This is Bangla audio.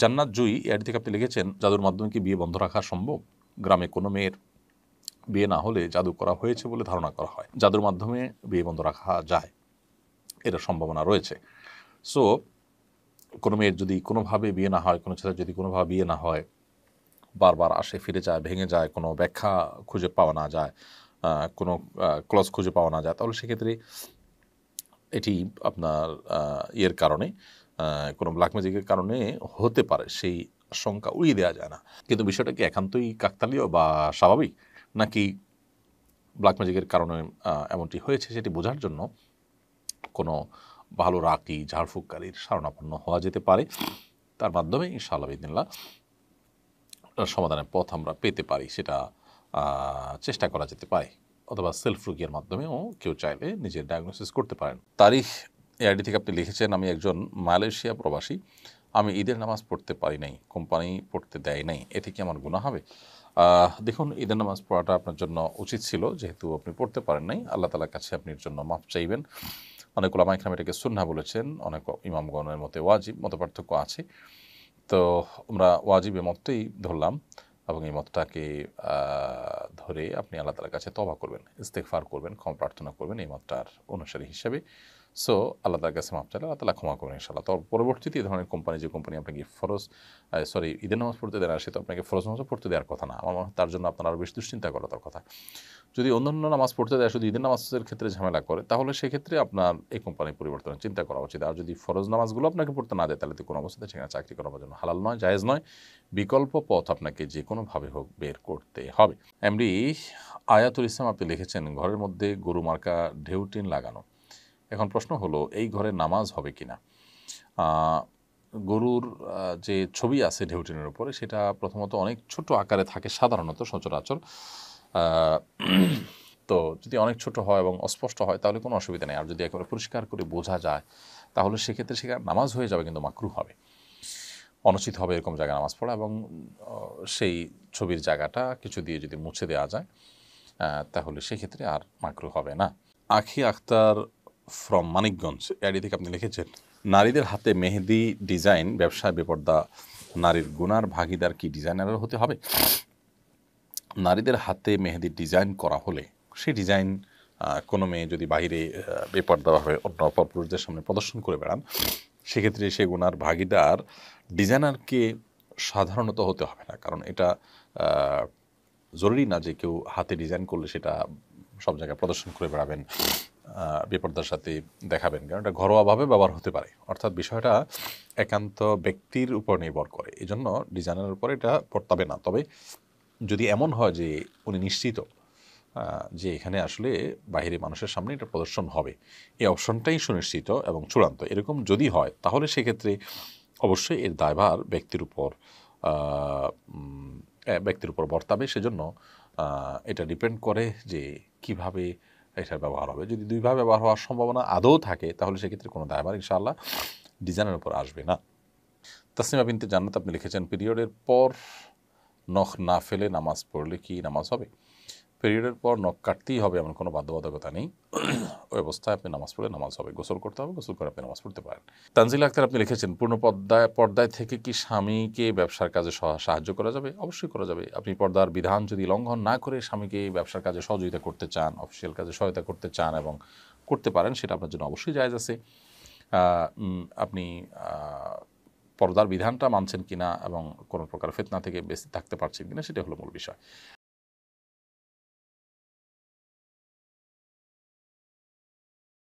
জান্নাত জুই এর থেকে আপনি লিখেছেন, জাদুর মাধ্যমে কি বিয়ে বন্ধ রাখা সম্ভব? গ্রামে কোনো মেয়ের বিয়ে না হলে জাদু করা হয়েছে বলে ধারণা করা হয়, জাদুর মাধ্যমে বিয়ে বন্ধ রাখা যায়, এটার সম্ভাবনা রয়েছে। সো কোনো মেয়ের যদি কোনোভাবে বিয়ে না হয়, কোনো ছেলের যদি কোনোভাবে বিয়ে না হয়, বারবার আসে ফিরে যায়, ভেঙে যায়, কোনো ব্যাখ্যা খুঁজে পাওয়া না যায়, কোনো ক্লজ খুঁজে পাওয়া না যায়, তাহলে সেক্ষেত্রে এটি আপনার ইয়ের কারণে, কোনো ব্ল্যাক ম্যাজিকের কারণে হতে পারে, সেই আশঙ্কা উড়িয়ে দেওয়া যায় না। কিন্তু বিষয়টা কি একান্তই কাকতালীয় বা স্বাভাবিক, নাকি ব্ল্যাক ম্যাজিকের কারণে এমনটি হয়েছে, সেটি বোঝার জন্য কোনো ভালো রাকি ঝাড়ফুঁককারীর শরণাপন্ন হওয়া যেতে পারে। তার মাধ্যমে ইনশাআল্লাহ বিদিনিল্লাহ সমাধানের পথ আমরা পেতে পারি, সেটা চেষ্টা করা যেতে পারে। অথবা সেলফ রুকিয়ার মাধ্যমেও কেউ চাইলে নিজের ডায়াগনোসিস করতে পারেন। তারিখ এআইডি থেকে আপনি লিখেছেন, আমি একজন মালয়েশিয়া প্রবাসী, আমি ঈদের নামাজ পড়তে পারি নাই, কোম্পানি পড়তে দেয় নাই, এটি কি আমার গুনাহ হবে? দেখুন, ঈদের নামাজ পড়াটা আপনার জন্য উচিত ছিল, যেহেতু আপনি পড়তে পারেন নাই, আল্লাহ তাআলার কাছে আপনি এর জন্য মাফ চাইবেন। অনেক উলামা ইকরাম এটাকে সুন্নাহ বলেছেন, অনেক ইমামগণের মতে ওয়াজিব, মতপার্থক্য আছে। তো আমরা ওয়াজিবের মতটাই ধরলাম এবং এই মতটাকে ধরে আপনি আল্লাহ তাআলার কাছে তওবা করবেন, ইস্তেগফার করবেন, ক্ষমা প্রার্থনা করবেন এই মতটার অনুসারী হিসেবে। সো আল্লাহ তাআলার কাছে মাফ চাইলে আল্লাহ তাআলা ক্ষমা করবেন ইনশাআল্লাহ। তো পরবর্তীতে এই ধরনের কোম্পানি, যে কোম্পানি আপনাকে ঈদের নামাজ পড়তে দেয় না, সে তো আপনাকে ফরজ নামাজও পড়তে দেওয়ার কথা না। আমার মনে হয় তার জন্য আপনার আরও বেশি দুশ্চিন্তা করার কথা। যদি অন্যান্য নামাজ পড়তে দেয়, শুধু ঈদের নামাজের ক্ষেত্রে ঝামেলা করে, তাহলে সেক্ষেত্রে আপনার এই কোম্পানি পরিবর্তনের চিন্তা করা উচিত। আর যদি ফরজ নামাজগুলো আপনাকে পড়তে না দেয়, তাহলে তো কোনো অবস্থাতে সেখানে চাকরি করার জন্য হালাল নয়, জায়েজ নয়। বিকল্প পথ আপনাকে যে কোনোভাবে হোক বের করতে হবে। এমডি আয়াতুল ইসলাম আপনি লিখেছেন, ঘরের মধ্যে গরু মার্কা ঢেউটিন লাগানো, এখন প্রশ্ন হলো এই ঘরে নামাজ হবে কিনা। গরুর যে ছবি আছে ঢেউটিনের উপরে, সেটা প্রথমত অনেক ছোট আকারে থাকে সাধারণত, সচরাচর। তো যদি অনেক ছোট হয় এবং অস্পষ্ট হয়, তাহলে কোনো অসুবিধা নেই। আর যদি একেবারে পরিষ্কার করে বোঝা যায়, তাহলে সেক্ষেত্রে সেখানে নামাজ হয়ে যাবে, কিন্তু মাকরুহ হবে, অনুচিত হবে এরকম জায়গায় নামাজ পড়া। এবং সেই ছবির জায়গাটা কিছু দিয়ে যদি মুছে দেওয়া যায়, তাহলে সেক্ষেত্রে আর মাকরুহ হবে না। আখি আখতার ফ্রম মানিকগঞ্জ এডি থেকে আপনি লিখেছেন, নারীদের হাতে মেহেদি ডিজাইন ব্যবসায় বেপর্দা নারীর গুনার ভাগিদার কি ডিজাইনার হতে হবে? নারীদের হাতে মেহেদির ডিজাইন করা হলে, সেই ডিজাইন কোনো মেয়ে যদি বাইরে বেপর্দাভাবে অন্য অপরপুরুষদের সামনে প্রদর্শন করে বেড়ান, সেক্ষেত্রে সে গুনার ভাগিদার ডিজাইনারকে সাধারণত হতে হবে না। কারণ এটা জরুরি না যে কেউ হাতে ডিজাইন করলে সেটা সব জায়গায় প্রদর্শন করে বেড়াবেন, বেপর্দার সাথে দেখাবেন, কারণ এটা ঘরোয়াভাবে ব্যবহার হতে পারে। অর্থাৎ বিষয়টা একান্ত ব্যক্তির উপর নির্ভর করে, এই জন্য ডিজাইনের উপর এটা পড়তাবে না। তবে যদি এমন হয় যে উনি নিশ্চিত যে এখানে আসলে বাইরে মানুষের সামনে এটা প্রদর্শন হবে, এই অপশনটাই সুনিশ্চিত এবং চূড়ান্ত, এরকম যদি হয়, তাহলে সেক্ষেত্রে অবশ্যই এর দায়ভার ব্যক্তির উপর বর্তাবে। সেজন্য এটা ডিপেন্ড করে যে কিভাবে এটার ব্যবহার হবে। যদি দুইভাবে ব্যবহার হওয়ার সম্ভাবনা আদৌ থাকে, তাহলে সেক্ষেত্রে কোনো দায়ভার ইনশাআল্লাহ ডিজাইনের উপর আসবে না। তাসনিমা বিনতে জান্নাত আপনি লিখেছেন, পিরিয়ডের পর নখ না ফেলে নামাজ পড়লে কি নামাজ হবে? পিরিয়ডের পর নখ কাটতেই হবে এমন কোনো বাধ্যবাধকতা নেই, ওই অবস্থায় আপনি নামাজ পড়লে নামাজ হবে। গোসল করতে হবে, গোসল করে আপনি নামাজ পড়তে পারেন। তানজিল আক্তার আপনি লিখেছেন, পূর্ণ পর্দায় থেকে কি স্বামীকে ব্যবসার কাজে সাহায্য করা যাবে? অবশ্যই করা যাবে। আপনি পর্দার বিধান যদি লঙ্ঘন না করে স্বামীকে ব্যবসার কাজে সহযোগিতা করতে চান, অফিসিয়াল কাজে সহায়তা করতে চান এবং করতে পারেন, সেটা আপনার জন্য অবশ্যই জায়েজ আছে। আপনি পর্দার বিধানটা মানছেন কিনা এবং কোনো প্রকার ফিতনা থেকে বেঁচে থাকতে পারছেন কিনা, সেটা হলো মূল বিষয়।